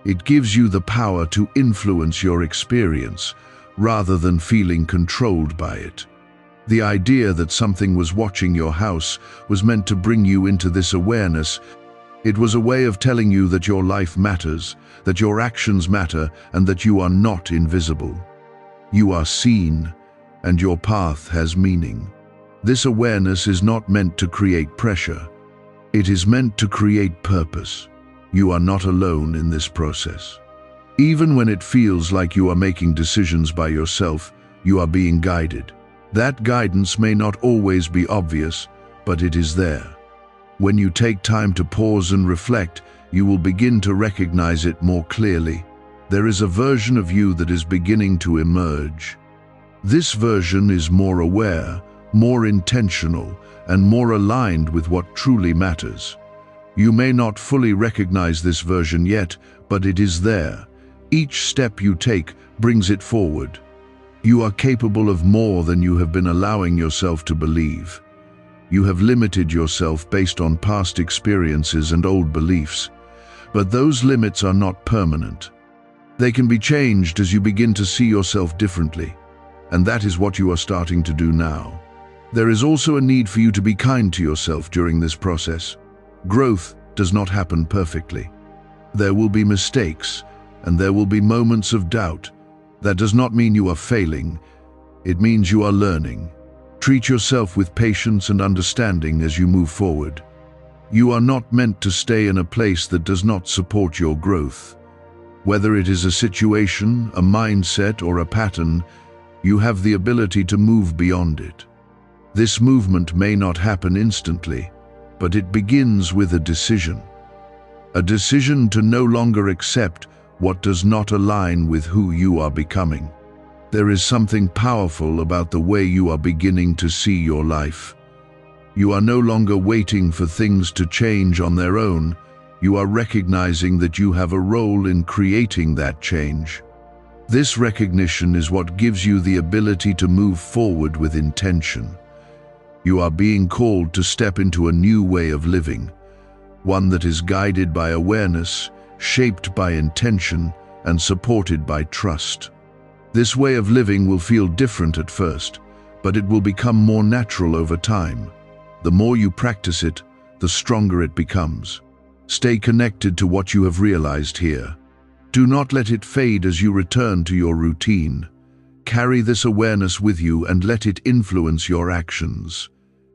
It gives you the power to influence your experience rather than feeling controlled by it. The idea that something was watching your house was meant to bring you into this awareness. It was a way of telling you that your life matters, that your actions matter, and that you are not invisible. You are seen, and your path has meaning. This awareness is not meant to create pressure. It is meant to create purpose. You are not alone in this process. Even when it feels like you are making decisions by yourself, you are being guided. That guidance may not always be obvious, but it is there. When you take time to pause and reflect, you will begin to recognize it more clearly. There is a version of you that is beginning to emerge. This version is more aware, more intentional, and more aligned with what truly matters. You may not fully recognize this version yet, but it is there. Each step you take brings it forward. You are capable of more than you have been allowing yourself to believe. You have limited yourself based on past experiences and old beliefs, but those limits are not permanent. They can be changed as you begin to see yourself differently, and that is what you are starting to do now. There is also a need for you to be kind to yourself during this process. Growth does not happen perfectly. There will be mistakes, and there will be moments of doubt. That does not mean you are failing. It means you are learning. Treat yourself with patience and understanding as you move forward. You are not meant to stay in a place that does not support your growth. Whether it is a situation, a mindset, or a pattern, you have the ability to move beyond it. This movement may not happen instantly, but it begins with a decision. A decision to no longer accept what does not align with who you are becoming. There is something powerful about the way you are beginning to see your life. You are no longer waiting for things to change on their own. You are recognizing that you have a role in creating that change. This recognition is what gives you the ability to move forward with intention. You are being called to step into a new way of living, one that is guided by awareness, shaped by intention, and supported by trust. This way of living will feel different at first, but it will become more natural over time. The more you practice it, the stronger it becomes. Stay connected to what you have realized here. Do not let it fade as you return to your routine. Carry this awareness with you and let it influence your actions.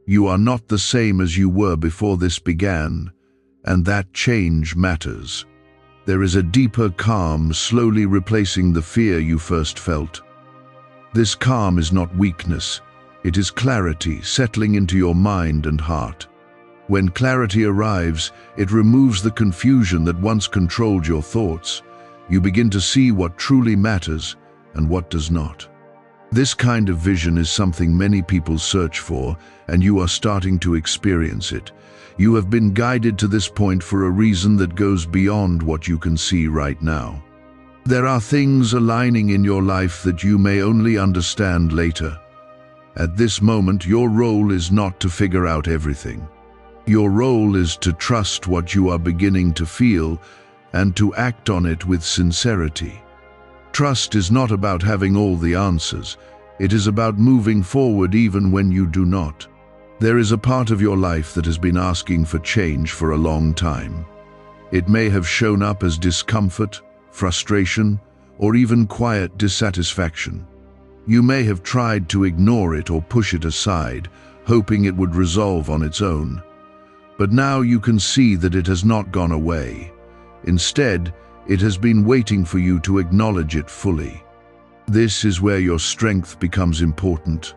You are not the same as you were before this began, and that change matters. There is a deeper calm slowly replacing the fear you first felt. This calm is not weakness, it is clarity settling into your mind and heart. When clarity arrives, it removes the confusion that once controlled your thoughts. You begin to see what truly matters and what does not. This kind of vision is something many people search for, and you are starting to experience it. You have been guided to this point for a reason that goes beyond what you can see right now. There are things aligning in your life that you may only understand later. At this moment, your role is not to figure out everything. Your role is to trust what you are beginning to feel and to act on it with sincerity. Trust is not about having all the answers. It is about moving forward even when you do not. There is a part of your life that has been asking for change for a long time. It may have shown up as discomfort, frustration, or even quiet dissatisfaction. You may have tried to ignore it or push it aside, hoping it would resolve on its own. But now you can see that it has not gone away. Instead, it has been waiting for you to acknowledge it fully. This is where your strength becomes important.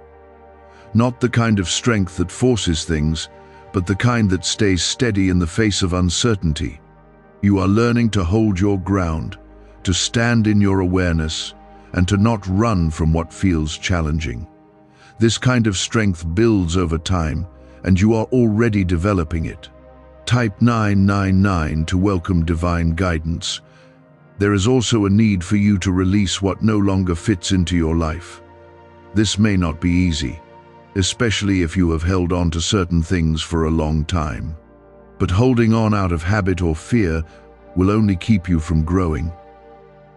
Not the kind of strength that forces things, but the kind that stays steady in the face of uncertainty. You are learning to hold your ground, to stand in your awareness, and to not run from what feels challenging. This kind of strength builds over time, and you are already developing it. Type 999 to welcome divine guidance. There is also a need for you to release what no longer fits into your life. This may not be easy, especially if you have held on to certain things for a long time. But holding on out of habit or fear will only keep you from growing.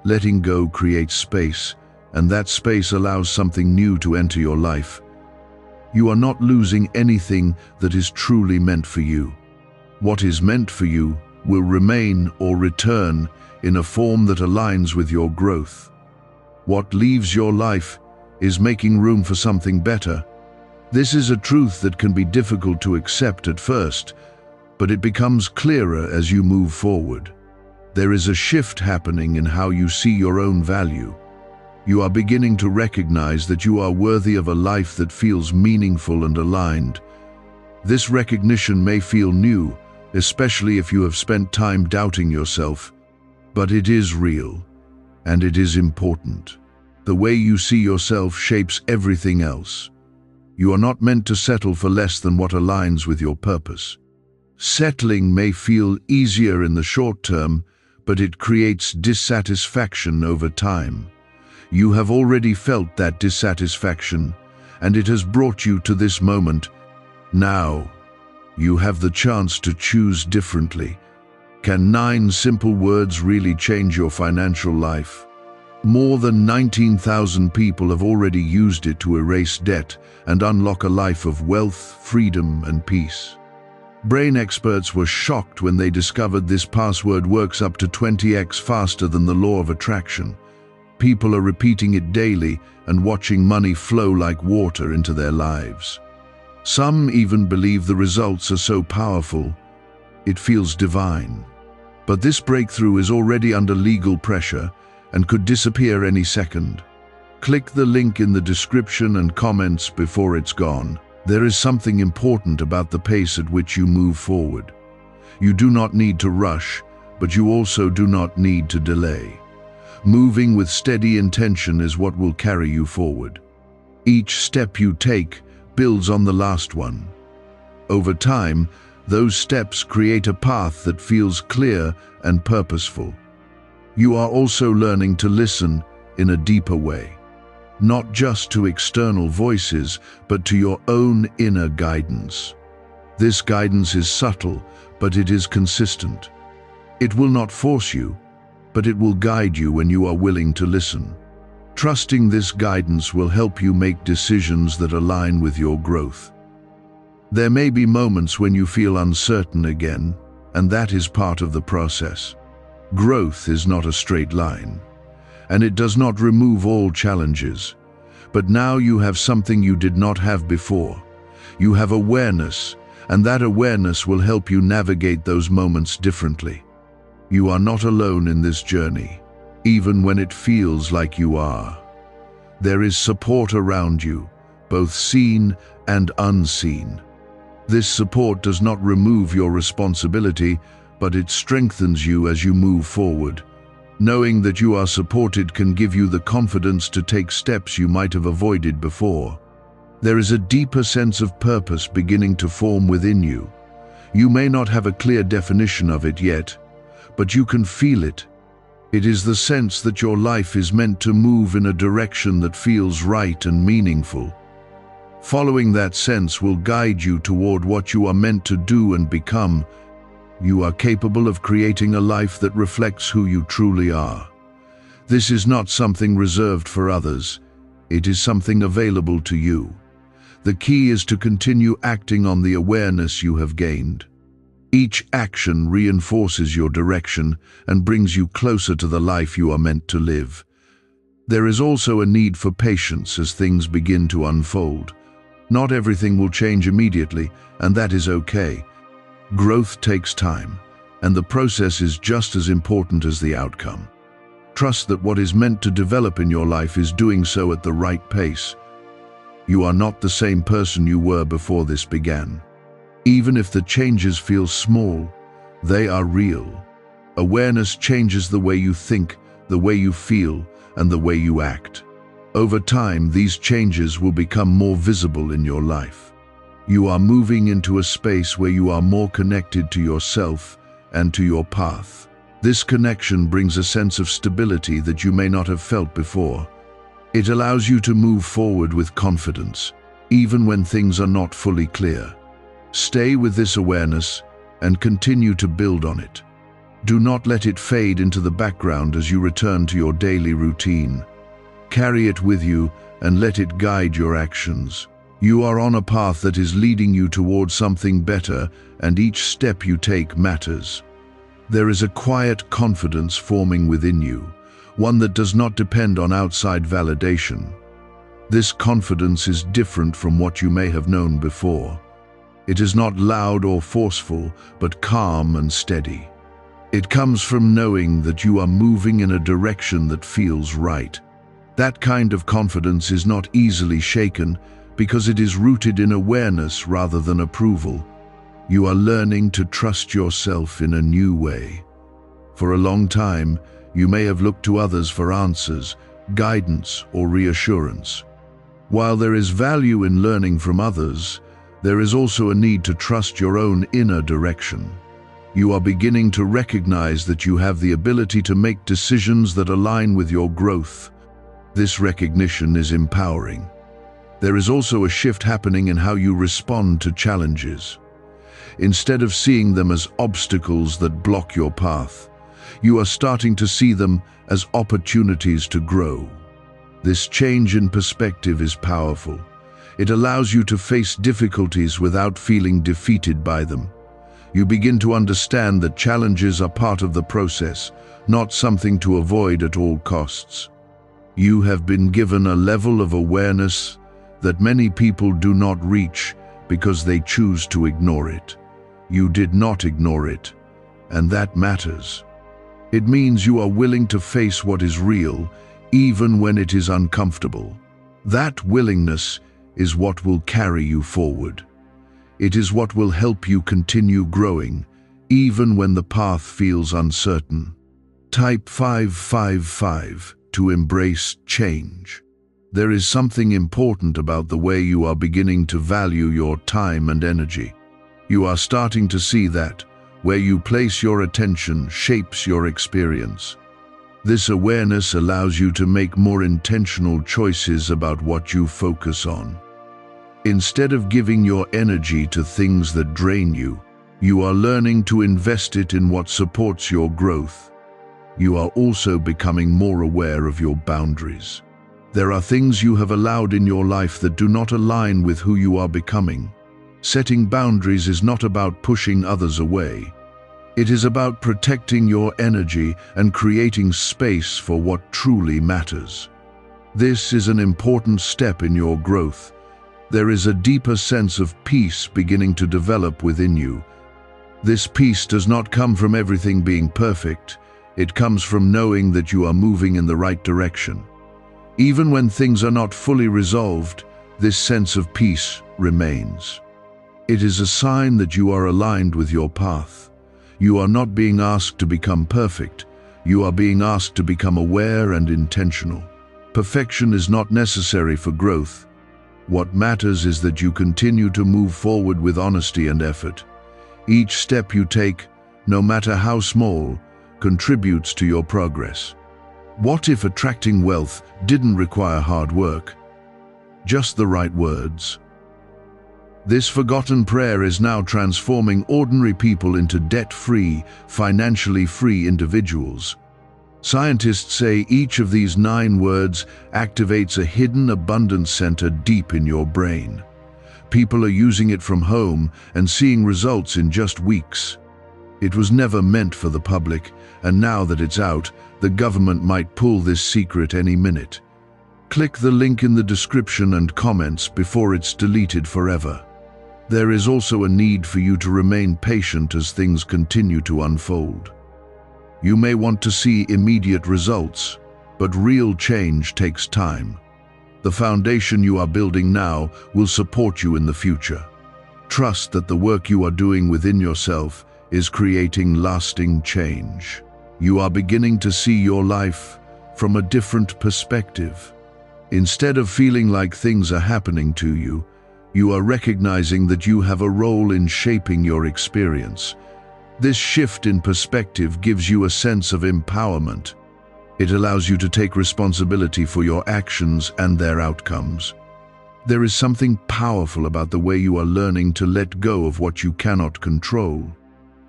Letting go creates space, and that space allows something new to enter your life. You are not losing anything that is truly meant for you. What is meant for you will remain or return in a form that aligns with your growth. What leaves your life is making room for something better. This is a truth that can be difficult to accept at first, but it becomes clearer as you move forward. There is a shift happening in how you see your own value. You are beginning to recognize that you are worthy of a life that feels meaningful and aligned. This recognition may feel new, especially if you have spent time doubting yourself, but it is real, and it is important. The way you see yourself shapes everything else. You are not meant to settle for less than what aligns with your purpose. Settling may feel easier in the short term, but it creates dissatisfaction over time. You have already felt that dissatisfaction, and it has brought you to this moment. Now, you have the chance to choose differently. Can 9 simple words really change your financial life? More than 19,000 people have already used it to erase debt and unlock a life of wealth, freedom, and peace. Brain experts were shocked when they discovered this password works up to 20x faster than the law of attraction. People are repeating it daily and watching money flow like water into their lives. Some even believe the results are so powerful, it feels divine. But this breakthrough is already under legal pressure and could disappear any second. Click the link in the description and comments before it's gone. There is something important about the pace at which you move forward. You do not need to rush, but you also do not need to delay. Moving with steady intention is what will carry you forward. Each step you take builds on the last one. Over time, those steps create a path that feels clear and purposeful. You are also learning to listen in a deeper way. Not just to external voices, but to your own inner guidance. This guidance is subtle, but it is consistent. It will not force you, but it will guide you when you are willing to listen. Trusting this guidance will help you make decisions that align with your growth. There may be moments when you feel uncertain again, and that is part of the process. Growth is not a straight line, and it does not remove all challenges. But now you have something you did not have before. You have awareness, and that awareness will help you navigate those moments differently. You are not alone in this journey, even when it feels like you are. There is support around you, both seen and unseen. This support does not remove your responsibility, but it strengthens you as you move forward. Knowing that you are supported can give you the confidence to take steps you might have avoided before. There is a deeper sense of purpose beginning to form within you. You may not have a clear definition of it yet, but you can feel it. It is the sense that your life is meant to move in a direction that feels right and meaningful. Following that sense will guide you toward what you are meant to do and become. You are capable of creating a life that reflects who you truly are. This is not something reserved for others. It is something available to you. The key is to continue acting on the awareness you have gained. Each action reinforces your direction and brings you closer to the life you are meant to live. There is also a need for patience as things begin to unfold. Not everything will change immediately, and that is okay. Growth takes time, and the process is just as important as the outcome. Trust that what is meant to develop in your life is doing so at the right pace. You are not the same person you were before this began. Even if the changes feel small, they are real. Awareness changes the way you think, the way you feel, and the way you act. Over time, these changes will become more visible in your life. You are moving into a space where you are more connected to yourself and to your path. This connection brings a sense of stability that you may not have felt before. It allows you to move forward with confidence, even when things are not fully clear. Stay with this awareness and continue to build on it. Do not let it fade into the background as you return to your daily routine. Carry it with you and let it guide your actions. You are on a path that is leading you towards something better, and each step you take matters. There is a quiet confidence forming within you, one that does not depend on outside validation. This confidence is different from what you may have known before. It is not loud or forceful, but calm and steady. It comes from knowing that you are moving in a direction that feels right. That kind of confidence is not easily shaken because it is rooted in awareness rather than approval. You are learning to trust yourself in a new way. For a long time, you may have looked to others for answers, guidance, or reassurance. While there is value in learning from others, there is also a need to trust your own inner direction. You are beginning to recognize that you have the ability to make decisions that align with your growth. This recognition is empowering. There is also a shift happening in how you respond to challenges. Instead of seeing them as obstacles that block your path, you are starting to see them as opportunities to grow. This change in perspective is powerful. It allows you to face difficulties without feeling defeated by them. You begin to understand that challenges are part of the process, not something to avoid at all costs. You have been given a level of awareness that many people do not reach because they choose to ignore it. You did not ignore it, and that matters. It means you are willing to face what is real, even when it is uncomfortable. That willingness is what will carry you forward. It is what will help you continue growing, even when the path feels uncertain. Type 555 to embrace change. There is something important about the way you are beginning to value your time and energy. You are starting to see that where you place your attention shapes your experience. This awareness allows you to make more intentional choices about what you focus on. Instead of giving your energy to things that drain you, you are learning to invest it in what supports your growth. You are also becoming more aware of your boundaries. There are things you have allowed in your life that do not align with who you are becoming. Setting boundaries is not about pushing others away. It is about protecting your energy and creating space for what truly matters. This is an important step in your growth. There is a deeper sense of peace beginning to develop within you. This peace does not come from everything being perfect. It comes from knowing that you are moving in the right direction. Even when things are not fully resolved, this sense of peace remains. It is a sign that you are aligned with your path. You are not being asked to become perfect. You are being asked to become aware and intentional. Perfection is not necessary for growth. What matters is that you continue to move forward with honesty and effort. Each step you take, no matter how small, contributes to your progress. What if attracting wealth didn't require hard work? Just the right words. This forgotten prayer is now transforming ordinary people into debt-free, financially free individuals. Scientists say each of these 9 words activates a hidden abundance center deep in your brain. People are using it from home and seeing results in just weeks. It was never meant for the public, and now that it's out, the government might pull this secret any minute. Click the link in the description and comments before it's deleted forever. There is also a need for you to remain patient as things continue to unfold. You may want to see immediate results, but real change takes time. The foundation you are building now will support you in the future. Trust that the work you are doing within yourself is creating lasting change. You are beginning to see your life from a different perspective. Instead of feeling like things are happening to you, you are recognizing that you have a role in shaping your experience. This shift in perspective gives you a sense of empowerment. It allows you to take responsibility for your actions and their outcomes. There is something powerful about the way you are learning to let go of what you cannot control.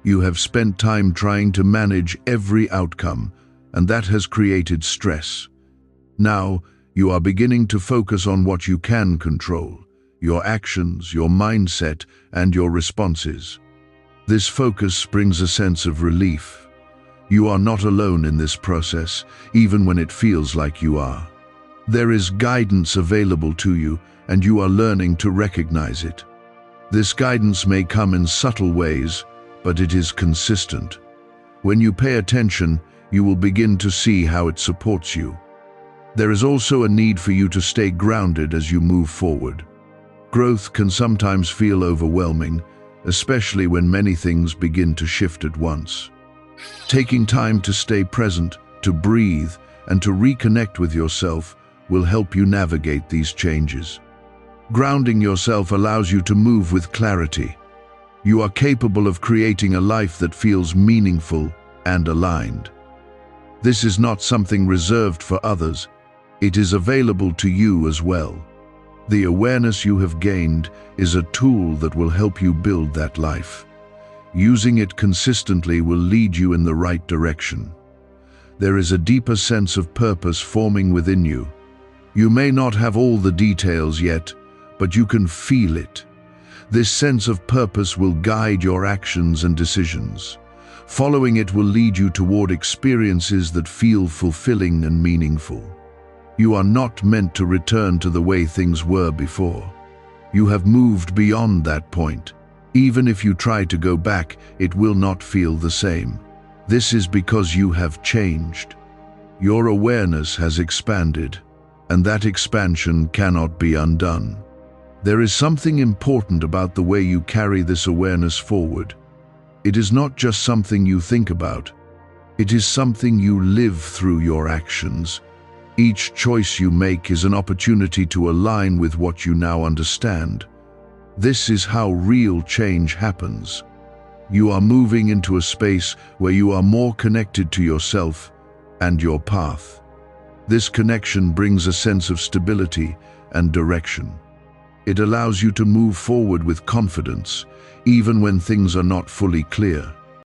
You have spent time trying to manage every outcome, and that has created stress. Now, you are beginning to focus on what you can control: your actions, your mindset, and your responses. This focus brings a sense of relief. You are not alone in this process, even when it feels like you are. There is guidance available to you, and you are learning to recognize it. This guidance may come in subtle ways, but it is consistent. When you pay attention, you will begin to see how it supports you. There is also a need for you to stay grounded as you move forward. Growth can sometimes feel overwhelming, especially when many things begin to shift at once. Taking time to stay present, to breathe, and to reconnect with yourself will help you navigate these changes. Grounding yourself allows you to move with clarity. You are capable of creating a life that feels meaningful and aligned. This is not something reserved for others. It is available to you as well. The awareness you have gained is a tool that will help you build that life. Using it consistently will lead you in the right direction. There is a deeper sense of purpose forming within you. You may not have all the details yet, but you can feel it. This sense of purpose will guide your actions and decisions. Following it will lead you toward experiences that feel fulfilling and meaningful. You are not meant to return to the way things were before. You have moved beyond that point. Even if you try to go back, it will not feel the same. This is because you have changed. Your awareness has expanded, and that expansion cannot be undone. There is something important about the way you carry this awareness forward. It is not just something you think about. It is something you live through your actions. Each choice you make is an opportunity to align with what you now understand. This is how real change happens. You are moving into a space where you are more connected to yourself and your path. This connection brings a sense of stability and direction. It allows you to move forward with confidence, even when things are not fully clear.